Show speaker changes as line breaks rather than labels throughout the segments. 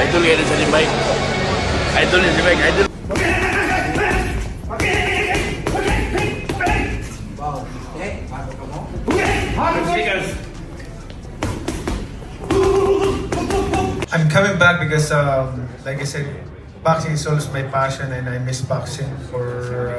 idol yan sa ni Mike. Idol yan si Mike, idol.
I'm coming back because, like I said, boxing is always my passion, and I miss boxing for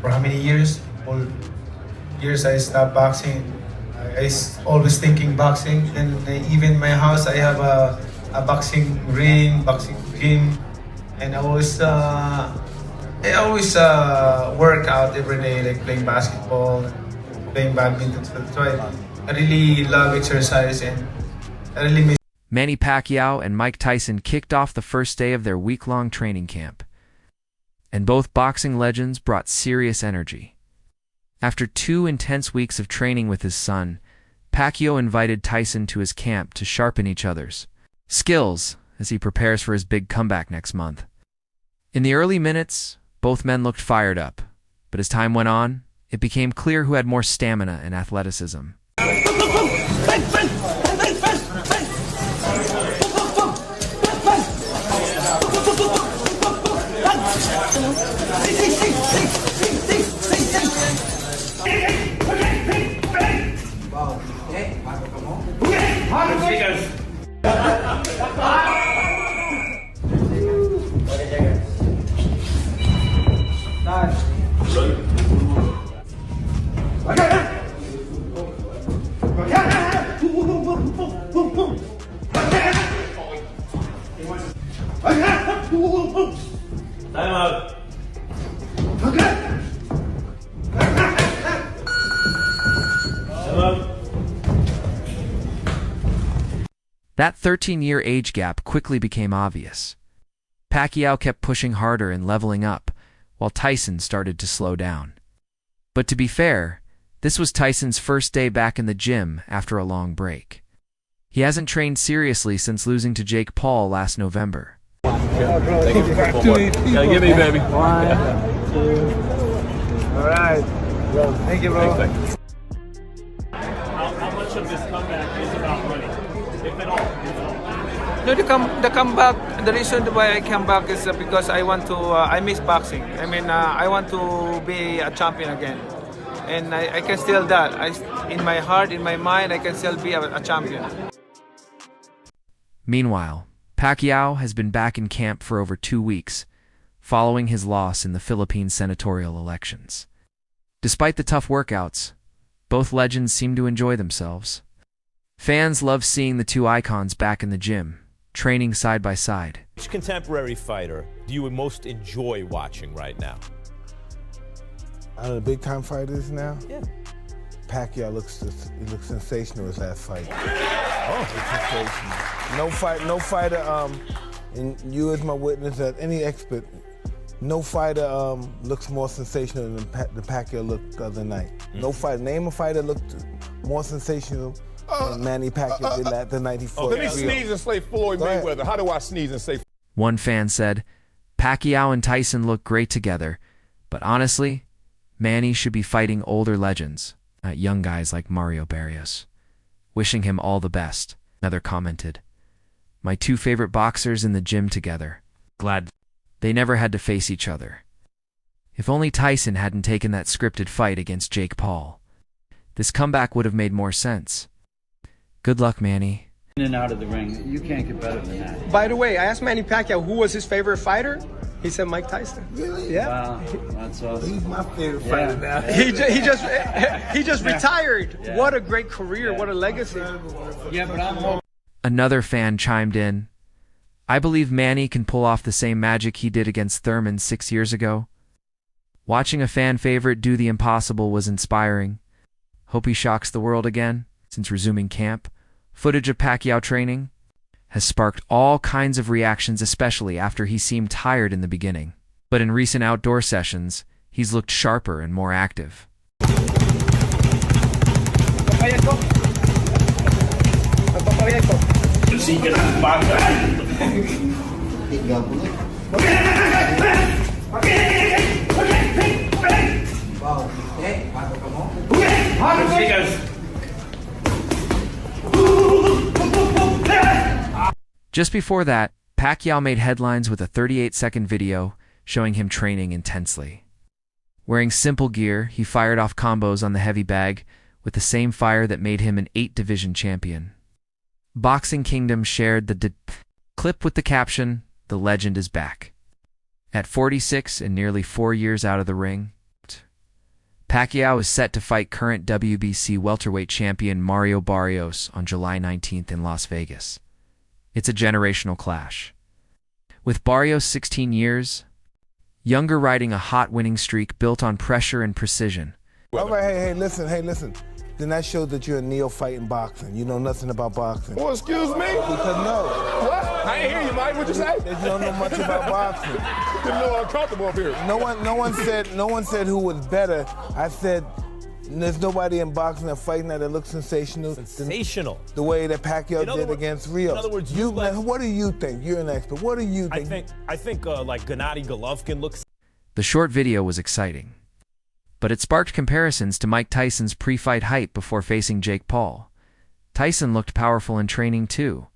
how many years? All years I stopped boxing. I always thinking boxing, and even my house I have a boxing ring, boxing gym, and I always work out every day, like playing basketball, playing badminton. So that's why I really love exercise, and I really miss.
Manny Pacquiao and Mike Tyson kicked off the first day of their week-long training camp, and both boxing legends brought serious energy. After 2 intense weeks of training with his son, Pacquiao invited Tyson to his camp to sharpen each other's skills as he prepares for his big comeback next month. In the early minutes, both men looked fired up, but as time went on, it became clear who had more stamina and athleticism.
Time out.
That 13-year age gap quickly became obvious. Pacquiao kept pushing harder and leveling up, while Tyson started to slow down. But to be fair, this was Tyson's first day back in the gym after a long break. He hasn't trained seriously since losing to Jake Paul last November.
Thank you for gotta give me, baby.
1, 2. All right. Thank you, bro.
Thanks.
How much of this comeback is about money, if at all?
No, the comeback. The reason why I come back is because I want to. I miss boxing. I mean, I want to be a champion again, and I can still that. In my heart, in my mind, I can still be a champion.
Meanwhile, Pacquiao has been back in camp for over 2 weeks, following his loss in the Philippine senatorial elections. Despite the tough workouts, both legends seem to enjoy themselves. Fans love seeing the two icons back in the gym, training side by side.
Which contemporary fighter do you most enjoy watching right now?
Out of the big-time fighters now?
Yeah.
Pacquiao looks sensational his last fight. Oh, sensational. No fighter, and you as my witness, as any expert, no fighter looks more sensational than the Pacquiao looked the other night. No fighter, name a fighter looked more sensational than Manny Pacquiao did the night he fought.
Let me sneeze and say Floyd Mayweather. How do I sneeze and say?
One fan said, Pacquiao and Tyson look great together, but honestly, Manny should be fighting older legends, not young guys like Mario Barrios. Wishing him all the best. Another commented, my 2 favorite boxers in the gym together. Glad they never had to face each other. If only Tyson hadn't taken that scripted fight against Jake Paul. This comeback would have made more sense. Good luck, Manny.
In and out of the ring, you can't get better than that.
By the way, I asked Manny Pacquiao who was his favorite fighter. He said Mike Tyson.
Really?
Yeah.
Wow, that's awesome.
He's my favorite fighter now.
He just retired.
Yeah.
What a great career. What a legacy.
Yeah, but I'm.
Another fan chimed in, I believe Manny can pull off the same magic he did against Thurman 6 years ago. Watching a fan favorite do the impossible was inspiring. Hope he shocks the world again. Since resuming camp, footage of Pacquiao training has sparked all kinds of reactions, especially after he seemed tired in the beginning. But in recent outdoor sessions, he's looked sharper and more active. Just before that, Pacquiao made headlines with a 38-second video showing him training intensely. Wearing simple gear, he fired off combos on the heavy bag with the same fire that made him an 8-division champion. Boxing Kingdom shared the clip with the caption, "The legend is back." At 46 and nearly 4 years out of the ring, Pacquiao is set to fight current WBC welterweight champion Mario Barrios on July 19th in Las Vegas. It's a generational clash. With Barrios 16 years, younger riding a hot winning streak built on pressure and precision.
All right, hey, listen. Then that shows that you're a neophyte in boxing. You know nothing about boxing.
Well, excuse me?
Because no.
What? I ain't hear you, Mike. What'd you say?
That you don't know much about boxing.
Didn't know I'm comfortable up here.
No one said who was better. I said there's nobody in boxing that fighting that looks sensational.
Sensational.
The way that Pacquiao did against Rios.
In other words,
what do you think? You're an expert. What do you think?
I think like Gennady Golovkin looks.
The short video was exciting, but it sparked comparisons to Mike Tyson's pre-fight hype before facing Jake Paul. Tyson looked powerful in training too,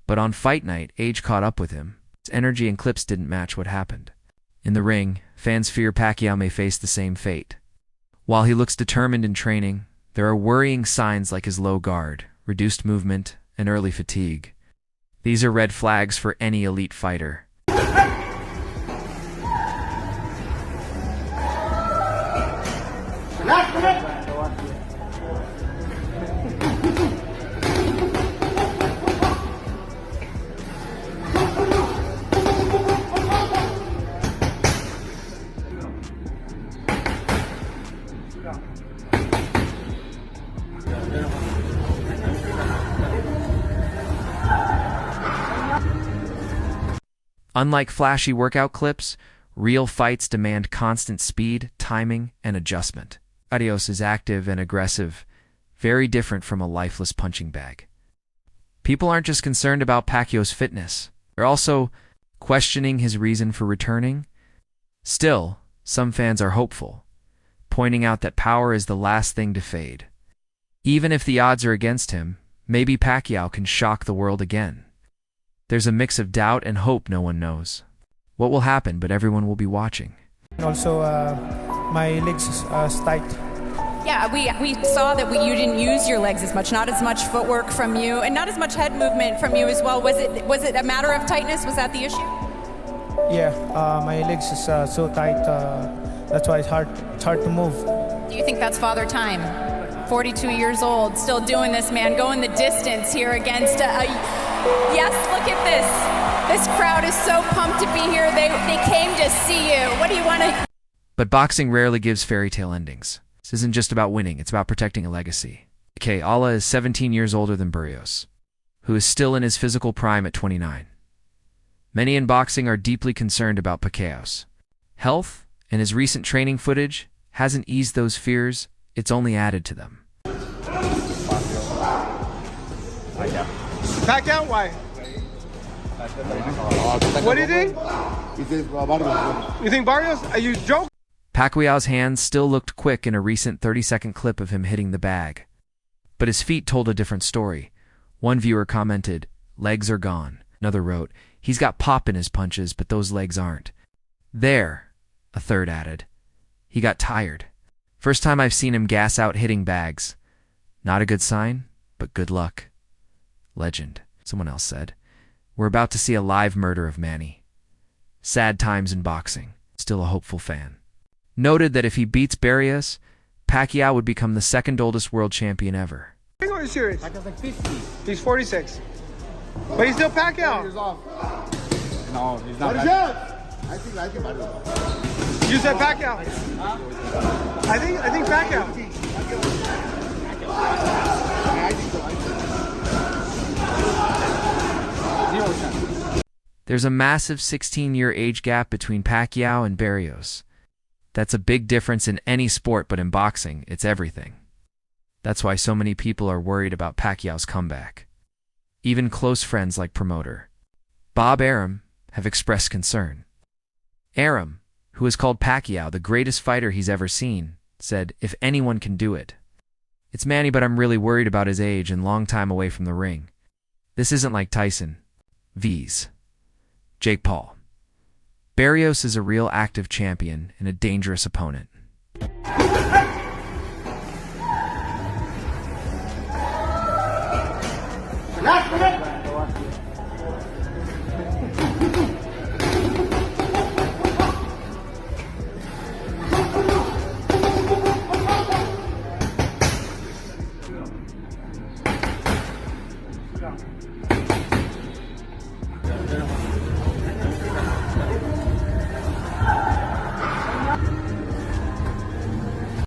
but on fight night, age caught up with him. His energy and clips didn't match what happened. In the ring, fans fear Pacquiao may face the same fate. While he looks determined in training, there are worrying signs like his low guard, reduced movement, and early fatigue. These are red flags for any elite fighter. Unlike flashy workout clips, real fights demand constant speed, timing, and adjustment. Barrios is active and aggressive, very different from a lifeless punching bag. People aren't just concerned about Pacquiao's fitness, they're also questioning his reason for returning. Still, some fans are hopeful, pointing out that power is the last thing to fade. Even if the odds are against him, maybe Pacquiao can shock the world again. There's a mix of doubt and hope. No one knows what will happen, but everyone will be watching.
Also, my legs tight.
Yeah, we saw that you didn't use your legs as much, not as much footwork from you, and not as much head movement from you as well. Was it a matter of tightness? Was that the issue?
Yeah, my legs is so tight. That's why it's hard to move.
Do you think that's father time? 42 years old, still doing this, man, going the distance here against yes, look at this. This crowd is so pumped to be here. They came to see you. What do you want to...
But boxing rarely gives fairy tale endings. This isn't just about winning, it's about protecting a legacy. Okay, Allah is 17 years older than Barrios, who is still in his physical prime at 29. Many in boxing are deeply concerned about Pacquiao's health, and his recent training footage hasn't eased those fears, it's only added to them.
Pacquiao, why? What do you think? You think Barrios? Are you joking?
Pacquiao's hands still looked quick in a recent 30-second clip of him hitting the bag. But his feet told a different story. One viewer commented, "Legs are gone." Another wrote, "He's got pop in his punches, but those legs aren't." "There," a third added. "He got tired. First time I've seen him gas out hitting bags. Not a good sign, but good luck." "Legend," someone else said. "We're about to see a live murder of Manny." Sad times in boxing. Still a hopeful fan. Noted that if he beats Barrios, Pacquiao would become the second oldest world champion ever.
Are you serious? He's 46. But he's still Pacquiao.
No, he's not.
I think you said Pacquiao. I think Pacquiao.
There's a massive 16-year age gap between Pacquiao and Barrios. That's a big difference in any sport, but in boxing, it's everything. That's why so many people are worried about Pacquiao's comeback. Even close friends like promoter Bob Arum have expressed concern. Arum, who has called Pacquiao the greatest fighter he's ever seen, said, "If anyone can do it, it's Manny, but I'm really worried about his age and long time away from the ring. This isn't like Tyson. V's. Jake Paul. Barrios is a real active champion and a dangerous opponent.
Last minute.